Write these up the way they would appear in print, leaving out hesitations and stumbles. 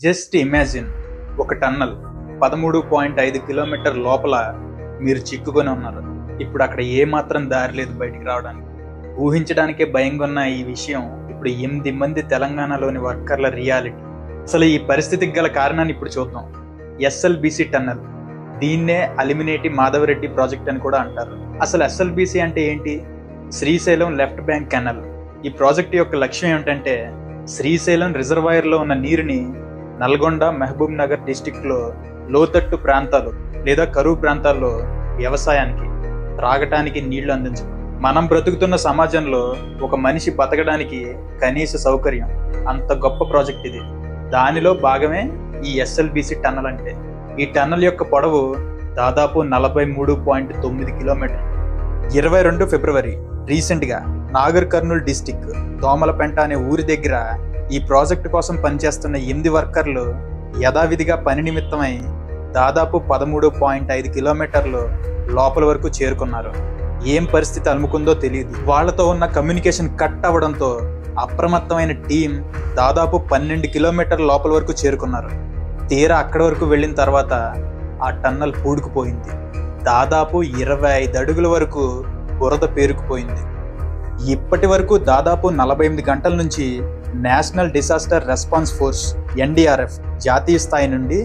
Just imagine, ఒక tunnel 13.5 kilometre లోపల మీరు చిక్కుకొని ఉన్నారు. ఇప్పుడు అక్కడ ఏమాత్రం దారి లేదు బయటికి రావడానికి. ఊహించడానికే భయంగా ఉన్న ఈ విషయం ఇప్పుడు 8 మంది తెలంగాణలోని వర్కర్ల రియాలిటీ. అసలు ఈ పరిస్థితికి గల కారణాన్ని ఇప్పుడు చూద్దాం. ఎస్ఎల్బిసి టన్నల్, దీన్నే అలిమినేటి మాధవరెడ్డి ప్రాజెక్ట్ అని కూడా అంటారు. అసలు ఎస్ఎల్బిసి అంటే ఏంటి? Srisailam left bank canal. ఈ ప్రాజెక్ట్ యొక్క లక్ష్యం ఏమిటంటే, శ్రీశైలం రిజర్వాయర్లో ఉన్న నీరుని నల్గొండ, మహబూబ్ నగర్ డిస్టిక్లో లోతట్టు ప్రాంతాలు లేదా కరువు ప్రాంతాల్లో వ్యవసాయానికి, త్రాగటానికి నీళ్లు అందించడం. మనం బ్రతుకుతున్న సమాజంలో ఒక మనిషి బతకడానికి కనీస సౌకర్యం. అంత గొప్ప ప్రాజెక్ట్ ఇది. దానిలో భాగమే ఈ ఎస్ఎల్బిసి టన్నల్ అంటే. ఈ టన్నల్ యొక్క పొడవు దాదాపు 43.9 కిలోమీటర్లు. 22 ఫిబ్రవరి రీసెంట్గా నాగర్ కర్నూల్ డిస్టిక్ దోమలపెంట అనే ఊరి దగ్గర ఈ ప్రాజెక్టు కోసం పనిచేస్తున్న 8 వర్కర్లు యథావిధిగా పని నిమిత్తమై దాదాపు 13.5 కిలోమీటర్లు లోపల వరకు చేరుకున్నారు. ఏం పరిస్థితి అలుముకుందో తెలియదు. వాళ్లతో ఉన్న కమ్యూనికేషన్ కట్ అవ్వడంతో అప్రమత్తమైన టీం దాదాపు 12 కిలోమీటర్ల లోపల వరకు చేరుకున్నారు. తీరా అక్కడి వరకు వెళ్ళిన తర్వాత ఆ టన్నల్ పూడుకుపోయింది. దాదాపు 25 అడుగుల వరకు బురద పేరుకుపోయింది. ఇప్పటి వరకు దాదాపు 48 గంటల నుంచి national disaster response force NDRF జాతీయ స్థాయి నుండి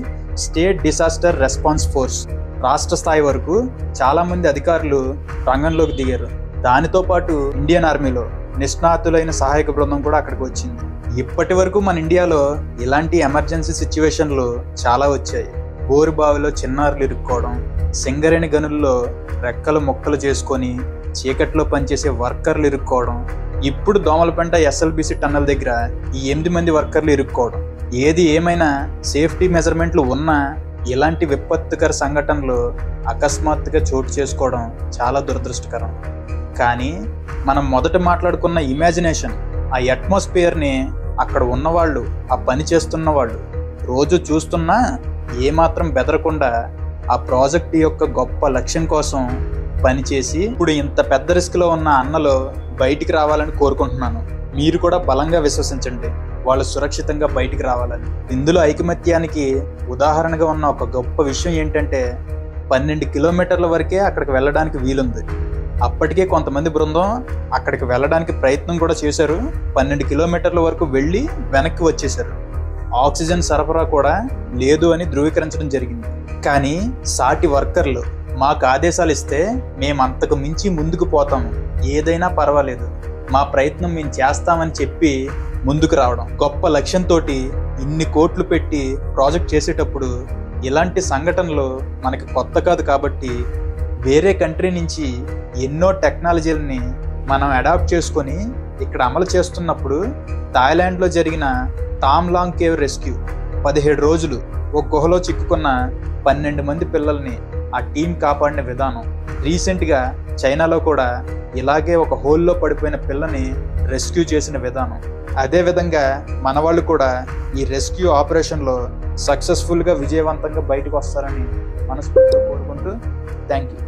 స్టేట్ డిసాస్టర్ రెస్పాన్స్ ఫోర్స్ రాష్ట్ర స్థాయి వరకు చాలా మంది అధికారులు రంగంలోకి దిగారు. దానితో పాటు ఇండియన్ ఆర్మీలో నిష్ణాతులైన సహాయక బృందం కూడా అక్కడికి వచ్చింది. ఇప్పటి వరకు మన ఇండియాలో ఇలాంటి ఎమర్జెన్సీ సిచ్యువేషన్లు చాలా వచ్చాయి. బోరుబావిలో చిన్నారులు ఇరుక్కోవడం, సింగరేణి గనుల్లో రెక్కలు మొక్కలు చేసుకొని చీకట్లో పనిచేసే వర్కర్లు ఇరుక్కోవడం, ఇప్పుడు దోమలపెంట ఎస్ఎల్బిసి టన్నల్ దగ్గర ఈ 8 మంది వర్కర్లు ఇరుక్కోవడం. ఏది ఏమైనా సేఫ్టీ మెజర్మెంట్లు ఉన్నా ఇలాంటి విపత్తుకర సంఘటనలు అకస్మాత్తుగా చోటు చేసుకోవడం చాలా దురదృష్టకరం. కానీ మనం మొదట మాట్లాడుకున్న ఇమాజినేషన్, ఆ అట్మాస్ఫియర్ని అక్కడ ఉన్నవాళ్ళు, ఆ పని చేస్తున్న వాళ్ళు రోజు చూస్తున్నా ఏమాత్రం బెదరకుండా ఆ ప్రాజెక్ట్ యొక్క గొప్ప లక్ష్యం కోసం పనిచేసి ఇప్పుడు ఇంత పెద్ద రిస్క్లో ఉన్న అన్నలు బయటికి రావాలని కోరుకుంటున్నాను. మీరు కూడా బలంగా విశ్వసించండి వాళ్ళు సురక్షితంగా బయటికి రావాలని. ఇందులో ఐకమత్యానికి ఉదాహరణగా ఉన్న ఒక గొప్ప విషయం ఏంటంటే, 12 కిలోమీటర్ల వరకే అక్కడికి వెళ్ళడానికి వీలుంది. అప్పటికే కొంతమంది బృందం అక్కడికి వెళ్ళడానికి ప్రయత్నం కూడా చేశారు. 12 కిలోమీటర్ల వరకు వెళ్ళి వెనక్కి వచ్చేశారు. ఆక్సిజన్ సరఫరా కూడా లేదు అని ధృవీకరించడం జరిగింది. కానీ సాటి వర్కర్లు మాకు ఆదేశాలు ఇస్తే మేము అంతకు మించి ముందుకు పోతాము, ఏదైనా పర్వాలేదు, మా ప్రయత్నం మేము చేస్తామని చెప్పి ముందుకు రావడం. గొప్ప లక్ష్యంతో ఇన్ని కోట్లు పెట్టి ప్రాజెక్ట్ చేసేటప్పుడు ఇలాంటి సంఘటనలు మనకి కొత్త కాదు. కాబట్టి వేరే కంట్రీ నుంచి ఎన్నో టెక్నాలజీలని మనం అడాప్ట్ చేసుకొని ఇక్కడ అమలు చేస్తున్నప్పుడు థాయిలాండ్లో జరిగిన తామ్ లాంగ్ కేవ్ రెస్క్యూ 17 రోజులు ఒక గుహలో చిక్కుకున్న 12 మంది పిల్లల్ని ఆ టీం కాపాడిన విధానం, రీసెంట్గా చైనాలో కూడా ఇలాగే ఒక హోల్లో పడిపోయిన పిల్లని రెస్క్యూ చేసిన విధానం, అదేవిధంగా మన వాళ్ళు కూడా ఈ రెస్క్యూ ఆపరేషన్లో సక్సెస్ఫుల్గా విజయవంతంగా బయటకు వస్తారని మనస్ఫూర్తిగా కోరుకుంటూ థ్యాంక్ యూ.